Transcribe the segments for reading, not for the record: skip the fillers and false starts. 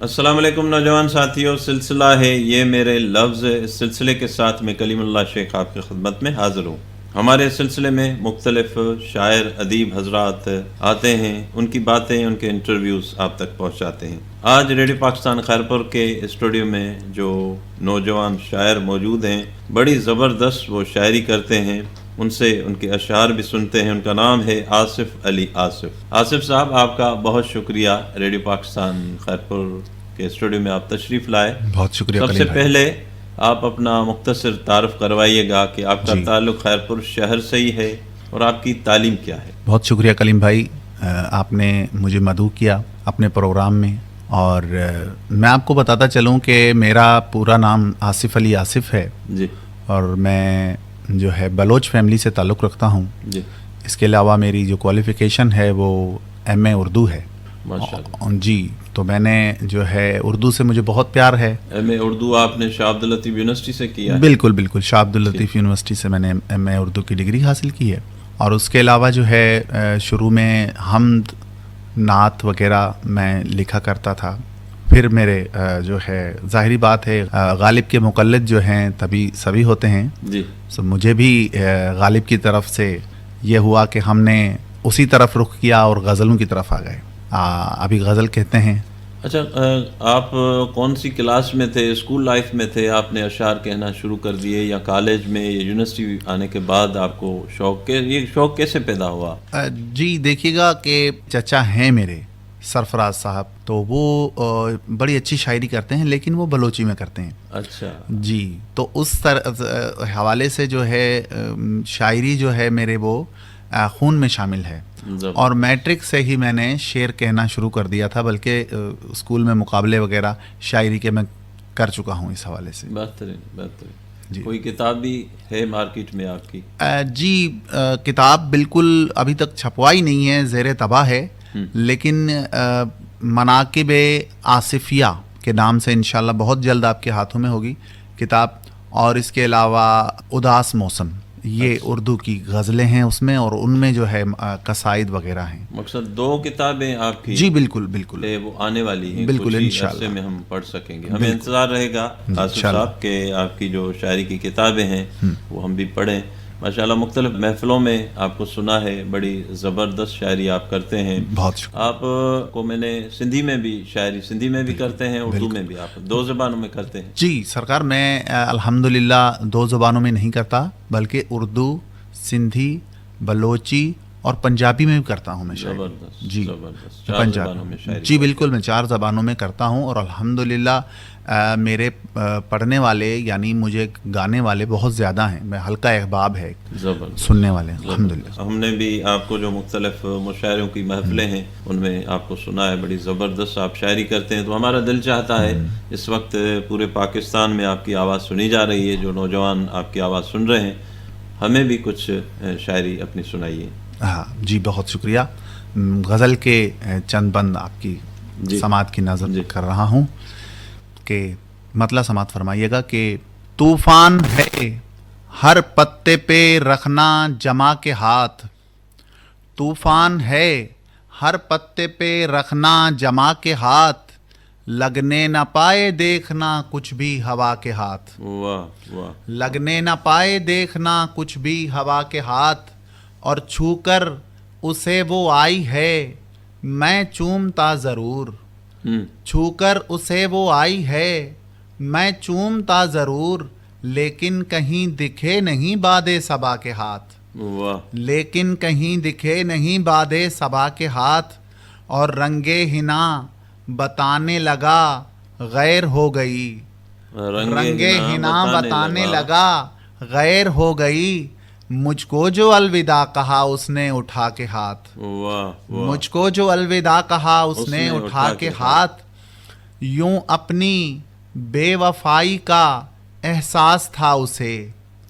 السلام علیکم نوجوان ساتھیوں، سلسلہ ہے یہ میرے لفظ. اس سلسلے کے ساتھ میں کلیم اللہ شیخ آپ کی خدمت میں حاضر ہوں. ہمارے سلسلے میں مختلف شاعر ادیب حضرات آتے ہیں، ان کی باتیں، ان کے انٹرویوز آپ تک پہنچاتے ہیں. آج ریڈیو پاکستان خیرپور کے اسٹوڈیو میں جو نوجوان شاعر موجود ہیں، بڑی زبردست وہ شاعری کرتے ہیں. ان سے ان کے اشعار بھی سنتے ہیں. ان کا نام ہے آصف علی آصف. آصف صاحب، آپ کا بہت شکریہ ریڈیو پاکستان خیرپور کے اسٹوڈیو میں آپ تشریف لائے. بہت شکریہ. سب سے پہلے آپ اپنا مختصر تعارف کروائیے گا کہ آپ کا تعلق خیرپور شہر سے ہی ہے اور آپ کی تعلیم کیا ہے. بہت شکریہ کلیم بھائی، آپ نے مجھے مدعو کیا اپنے پروگرام میں. اور میں آپ کو بتاتا چلوں کہ میرا پورا نام آصف علی آصف ہے جی، اور میں جو ہے بلوچ فیملی سے تعلق رکھتا ہوں. جی، اس کے علاوہ میری جو کوالیفیکیشن ہے وہ ایم اے اردو ہے. ماشاءاللہ. جی، تو میں نے جو ہے اردو سے مجھے بہت پیار ہے. ایم اے اردو آپ نے شاہ عبد اللطیف یونیورسٹی سے کیا ہے؟ بالکل بالکل، شاہ عبد اللطیف یونیورسٹی سے میں نے ایم اے اردو کی ڈگری حاصل کی ہے. اور اس کے علاوہ جو ہے شروع میں حمد، نعت وغیرہ میں لکھا کرتا تھا. پھر میرے جو ہے ظاہری بات ہے غالب کے مقلد جو ہیں تبھی سبھی ہوتے ہیں. جی، سو مجھے بھی غالب کی طرف سے یہ ہوا کہ ہم نے اسی طرف رخ کیا اور غزلوں کی طرف آ گئے. ابھی غزل کہتے ہیں. اچھا، آپ کون سی کلاس میں تھے؟ اسکول لائف میں تھے آپ نے اشعار کہنا شروع کر دیے، یا کالج میں، یا یونیورسٹی آنے کے بعد آپ کو یہ شوق کیسے پیدا ہوا؟ جی دیکھیے گا کہ چچا ہیں میرے سرفراز صاحب، تو وہ بڑی اچھی شاعری کرتے ہیں لیکن وہ بلوچی میں کرتے ہیں. اچھا جی، تو اس حوالے سے جو ہے شاعری جو ہے میرے وہ خون میں شامل ہے. اور میٹرک سے ہی میں نے شعر کہنا شروع کر دیا تھا، بلکہ اسکول میں مقابلے وغیرہ شاعری کے میں کر چکا ہوں. اس حوالے سے بہترین بہترین. جی، کوئی کتاب بھی ہے مارکیٹ میں آپ کی؟ جی، کتاب بالکل ابھی تک چھپوائی نہیں ہے، زیر طبع ہے. لیکن مناقب آصفیہ کے نام سے انشاءاللہ بہت جلد آپ کے ہاتھوں میں ہوگی کتاب. اور اس کے علاوہ اداس موسم، یہ اردو کی غزلیں ہیں اس میں، اور ان میں جو ہے قصائد وغیرہ ہیں. مقصد 2 کتابیں آپ کی؟ جی بالکل بالکل، وہ آنے والی ہیں بالکل کچھ انشاءاللہ. عرصے میں ہم پڑھ سکیں گے. ہمیں انتظار رہے گا آصف صاحب کہ آپ کی جو شاعری کی کتابیں ہیں وہ ہم بھی پڑھیں. ماشاءاللہ مختلف محفلوں میں آپ کو سنا ہے، بڑی زبردست شاعری آپ کرتے ہیں. بہت شکریہ. آپ کو میں نے سندھی میں بھی شاعری، سندھی میں بھی کرتے ہیں، اردو میں بھی، آپ 2 زبانوں میں کرتے ہیں؟ جی سرکار، میں الحمدللہ 2 زبانوں میں نہیں کرتا، بلکہ اردو، سندھی، بلوچی اور پنجابی میں بھی کرتا ہوں میں شاعری. زبردست. جی زبردست. 4 زبانوں میں شاعری؟ جی بالکل، میں 4 زبانوں میں کرتا ہوں. اور الحمدللہ میرے پڑھنے والے یعنی مجھے گانے والے بہت زیادہ ہیں. میں حلقہ احباب ہے سننے والے الحمدللہ. ہم نے بھی آپ کو جو مختلف مشاعروں کی محفلیں ہیں ان میں آپ کو سنا ہے، بڑی زبردست آپ شاعری کرتے ہیں. تو ہمارا دل چاہتا ہے اس وقت پورے پاکستان میں آپ کی آواز سنی جا رہی ہے، جو نوجوان آپ کی آواز سن رہے ہیں، ہمیں بھی کچھ شاعری اپنی سنائیے. ہاں جی، بہت شکریہ. غزل کے چند بند آپ کی سماعت کی نظر کر رہا ہوں کہ مطلع سماعت فرمائیے گا کہ طوفان ہے ہر پتے پہ رکھنا جما کے ہاتھ. طوفان ہے ہر پتے پہ رکھنا جما کے ہاتھ، لگنے نہ پائے دیکھنا کچھ بھی ہوا کے ہاتھ. واہ واہ. لگنے نہ پائے دیکھنا کچھ بھی ہوا کے ہاتھ، اور چھو کر اسے وہ آئی ہے میں چومتا ضرور. چھو کر اسے وہ آئی ہے میں چومتا ضرور، لیکن کہیں دکھے نہیں باد صبا کے ہاتھ. واہ. لیکن کہیں دکھے نہیں باد صبا کے ہاتھ، اور رنگے ہنا بتانے لگا غیر ہو گئی. رنگے ہنا بتانے لگا غیر ہو گئی، مجھ کو جو الوداع کہا اس نے اٹھا کے ہاتھ. مجھ کو جو الوداع کہا اس نے اٹھا کے ہاتھ، یوں اپنی بے وفائی کا احساس تھا اسے.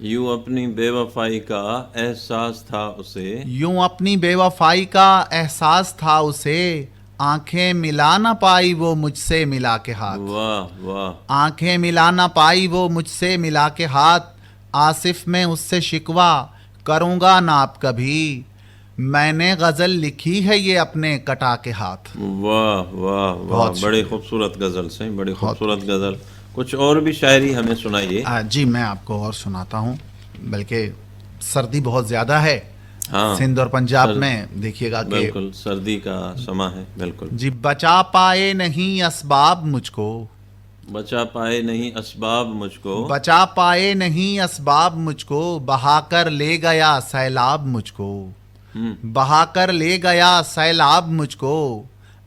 یوں اپنی بے وفائی کا احساس تھا اسے. یوں اپنی بے وفائی کا احساس تھا اسے، آنکھیں ملا نہ پائی وہ مجھ سے ملا کے ہاتھ. واہ واہ. آنکھیں ملا نہ پائی وہ مجھ سے ملا کے ہاتھ، آصف میں اس سے شکوہ کروں گا نہ اب کبھی. میں نے غزل لکھی ہے یہ اپنے کٹا کے ہاتھ. واہ واہ واہ، بڑی خوبصورت غزل سے، بڑی خوبصورت غزل. کچھ اور بھی شاعری ہمیں سنائیے. جی میں آپ کو اور سناتا ہوں، بلکہ سردی بہت زیادہ ہے ہاں، سندھ اور پنجاب میں، دیکھیے گا کہ بالکل سردی کا سما ہے. بالکل. جی بچا پائے نہیں اسباب مجھ کو، بچا پائے نہیں اسباب مجھ کو، بچا پائے نہیں اسباب مجھ کو، بہا کر لے گیا سیلاب مجھ کو، بہا کر لے گیا سیلاب مجھ کو.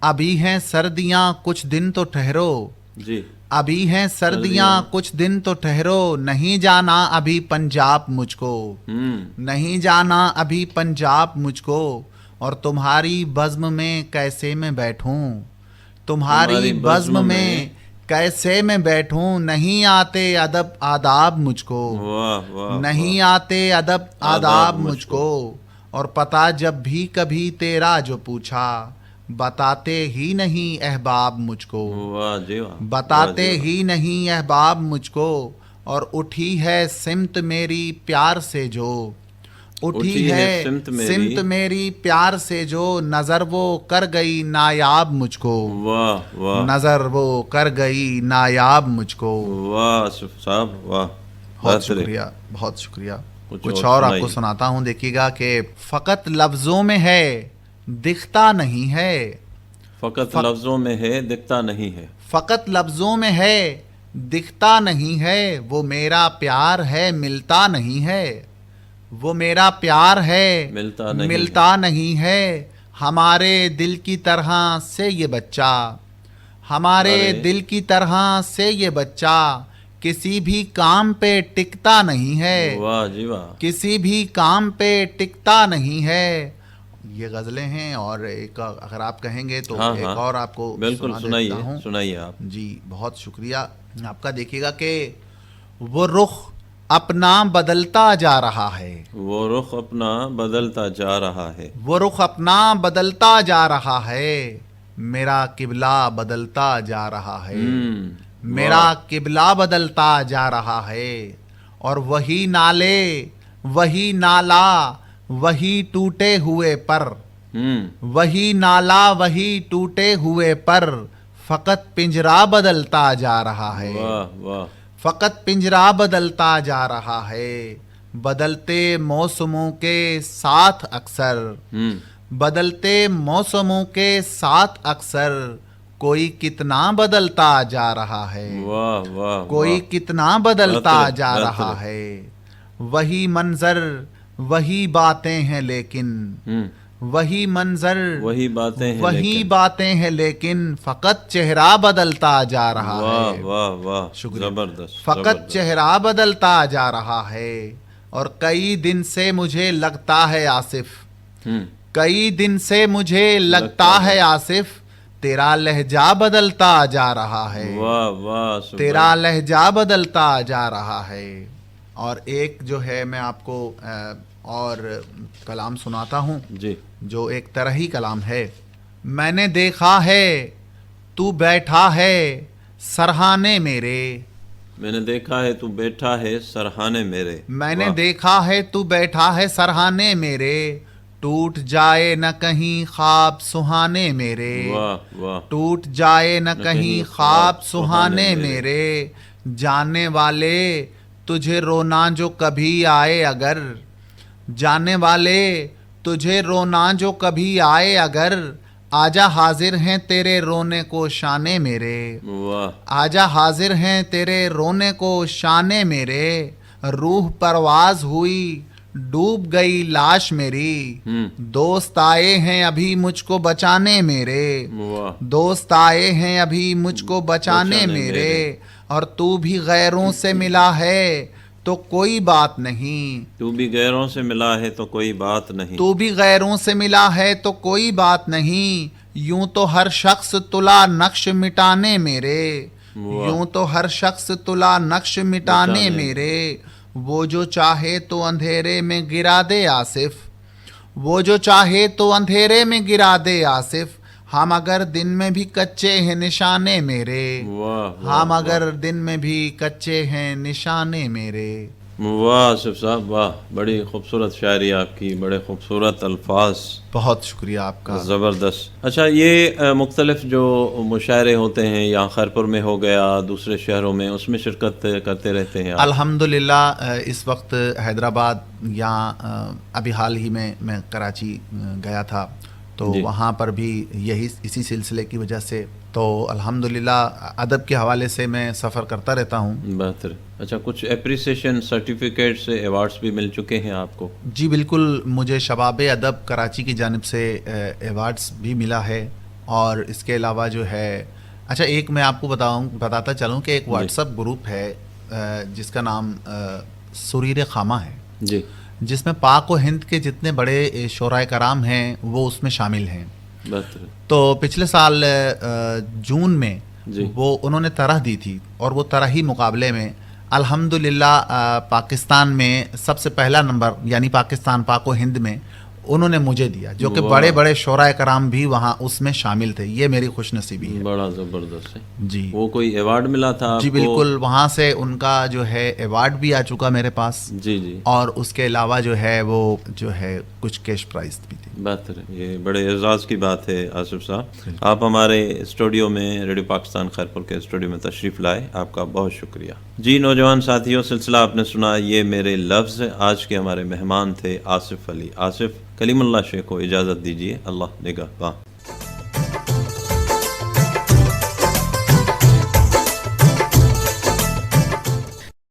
ابھی ہیں سردیاں کچھ دن تو ٹھہرو، جی ابھی ہیں سردیاں کچھ دن تو ٹھہرو، نہیں جانا ابھی پنجاب مجھ کو، نہیں جانا ابھی پنجاب مجھ کو. اور تمہاری بزم میں کیسے میں بیٹھوں، تمہاری بزم میں کیسے میں بیٹھوں، نہیں آتے ادب آداب مجھ کو، واہ واہ، نہیں آتے ادب آداب مجھ کو. اور پتہ جب بھی کبھی تیرا جو پوچھا، بتاتے ہی نہیں احباب مجھ کو، واہ جی واہ، بتاتے ہی نہیں احباب مجھ کو. اور اٹھی ہے سمت میری پیار سے جو، اٹھی ہے سمت میری پیار سے جو، نظر وہ کر گئی نایاب مجھ کو، واہ واہ، نظر وہ کر گئی نایاب مجھ کو. واہ صاحب واہ، بہت شکریہ بہت شکریہ. کچھ اور آپ کو سناتا ہوں، دیکھیے گا کہ فقط لفظوں میں ہے دکھتا نہیں ہے، فقط لفظوں میں ہے دکھتا نہیں ہے، فقط لفظوں میں ہے دکھتا نہیں ہے. وہ میرا پیار ہے ملتا نہیں ہے، وہ میرا پیار ہے ملتا نہیں ہے. ہمارے دل کی طرح سے یہ بچہ، ہمارے دل کی طرح سے یہ بچہ، کسی بھی کام پہ ٹکتا نہیں ہے، واہ جی واہ، کسی بھی کام پہ ٹکتا نہیں ہے. یہ غزلیں ہیں، اور ایک اگر آپ کہیں گے تو ایک اور آپ کو بالکل سنائیے آپ. جی بہت شکریہ آپ کا. دیکھیے گا کہ وہ رخ اپنا بدلتا جا رہا ہے، وہ رخ اپنا بدلتا جا رہا ہے، وہ رخ اپنا بدلتا جا رہا ہے. میرا قبلہ بدلتا جا رہا ہے، میرا قبلہ بدلتا جا رہا ہے. اور وہی نالے وہی نالا وہی ٹوٹے ہوئے پر، وہی نالا وہی ٹوٹے ہوئے پر، فقط پنجرا بدلتا جا رہا ہے، فقط پنجرا بدلتا جا رہا ہے. بدلتے موسموں کے ساتھ اکثر، بدلتے موسموں کے ساتھ اکثر، کوئی کتنا بدلتا جا رہا ہے، کوئی کتنا بدلتا جا رہا ہے. وہی منظر وہی باتیں ہیں لیکن، وہی منظر وہی باتیں ہیں، وہی باتیں ہیں لیکن، فقط چہرہ بدلتا جا رہا ہے. واہ واہ، شکریہ. زبردست، فقط چہرہ بدلتا جا رہا ہے. اور کئی دن سے مجھے لگتا ہے آصف، کئی دن سے مجھے لگتا ہے آصف، تیرا لہجہ بدلتا جا رہا ہے، واہ واہ، تیرا لہجہ بدلتا جا رہا ہے. اور ایک جو ہے میں آپ کو اور کلام سناتا ہوں جی، جو ایک طرح ہی کلام ہے. میں نے دیکھا ہے تو بیٹھا ہے سرہانے میرے، میں نے دیکھا ہے تو بیٹھا ہے سرہانے میرے، میں نے دیکھا ہے تو بیٹھا ہے سرہانے میرے، ٹوٹ جائے نہ کہیں خواب سہانے میرے، واہ واہ، ٹوٹ جائے نہ کہیں خواب سہانے میرے. جانے والے تجھے رونا جو کبھی آئے اگر، جانے والے تجھے رونا جو کبھی آئے اگر، آجا حاضر ہیں تیرے رونے کو شانے میرے، آجا حاضر ہیں تیرے رونے کو شانے میرے. روح پرواز ہوئی ڈوب گئی لاش میری، دوست آئے ہیں ابھی مجھ کو بچانے میرے، دوست آئے ہیں ابھی مجھ کو بچانے میرے. اور تو بھی غیروں سے ملا ہے تو کوئی بات نہیں، تو بھی غیروں سے ملا ہے تو کوئی بات نہیں، تو بھی غیروں سے ملا ہے تو کوئی بات نہیں. یوں تو ہر شخص تلا نقش مٹانے میرے، یوں تو ہر شخص تلا نقش مٹانے میرے. وہ جو چاہے تو اندھیرے میں گرا دے آصف، وہ جو چاہے تو اندھیرے میں گرا دے آصف، ہم اگر دن میں بھی کچے ہیں نشانے میرے، ہم اگر دن میں بھی کچے ہیں نشانے میرے. واہ آصف صاحب واہ، بڑی خوبصورت شاعری آپ کی، بڑے خوبصورت الفاظ، بہت شکریہ آپ کا. زبردست. اچھا یہ مختلف جو مشاعرے ہوتے ہیں یا خیرپور میں ہو گیا دوسرے شہروں میں، اس میں شرکت کرتے رہتے ہیں آپ؟ الحمدللہ اس وقت حیدرآباد یا ابھی حال ہی میں کراچی گیا تھا تو جی. وہاں پر بھی اسی سلسلے کی وجہ سے تو الحمدللہ ادب کے حوالے سے میں سفر کرتا رہتا ہوں. بہتر. اچھا کچھ اپریسیشن سرٹیفکیٹس ایوارڈس بھی مل چکے ہیں آپ کو؟ جی بالکل، مجھے شباب ادب کراچی کی جانب سے ایوارڈز بھی ملا ہے. اور اس کے علاوہ جو ہے اچھا ایک میں آپ کو بتاتا چلوں کہ ایک واٹس ایپ گروپ ہے جس کا نام سریر خامہ ہے جی، جس میں پاک و ہند کے جتنے بڑے شعراء کرام ہیں وہ اس میں شامل ہیں. بہتر. تو پچھلے سال جون میں جی. وہ انہوں نے طرح دی تھی اور وہ طرحی مقابلے میں الحمدللہ پاکستان میں سب سے پہلا نمبر یعنی پاکستان پاک و ہند میں انہوں نے مجھے دیا، جو کہ بڑے بڑے شعراء کرام بھی وہاں اس میں شامل تھے. یہ میری خوش نصیبی ہے. بڑا زبردست ہے. جی وہ کوئی ایوارڈ ملا تھا آپ جی کو؟ بالکل، وہاں سے ان کا جو ہے ایوارڈ بھی آ چکا میرے پاس. جی جی. اور اس کے علاوہ جو ہے وہ جو ہے کچھ کیش پرائز بھی تھی. بہتر ہے، یہ بڑے اعزاز کی بات ہے آصف صاحب. آپ ہمارے اسٹوڈیو میں ریڈیو پاکستان خیرپور کے اسٹوڈیو میں تشریف لائے، آپ کا بہت شکریہ. جی نوجوان ساتھیوں، سلسلہ آپ نے سنا یہ میرے لفظ. آج کے ہمارے مہمان تھے آصف علی. آصف، کلیم اللہ شیخ کو اجازت دیجیے. اللہ نگہباں.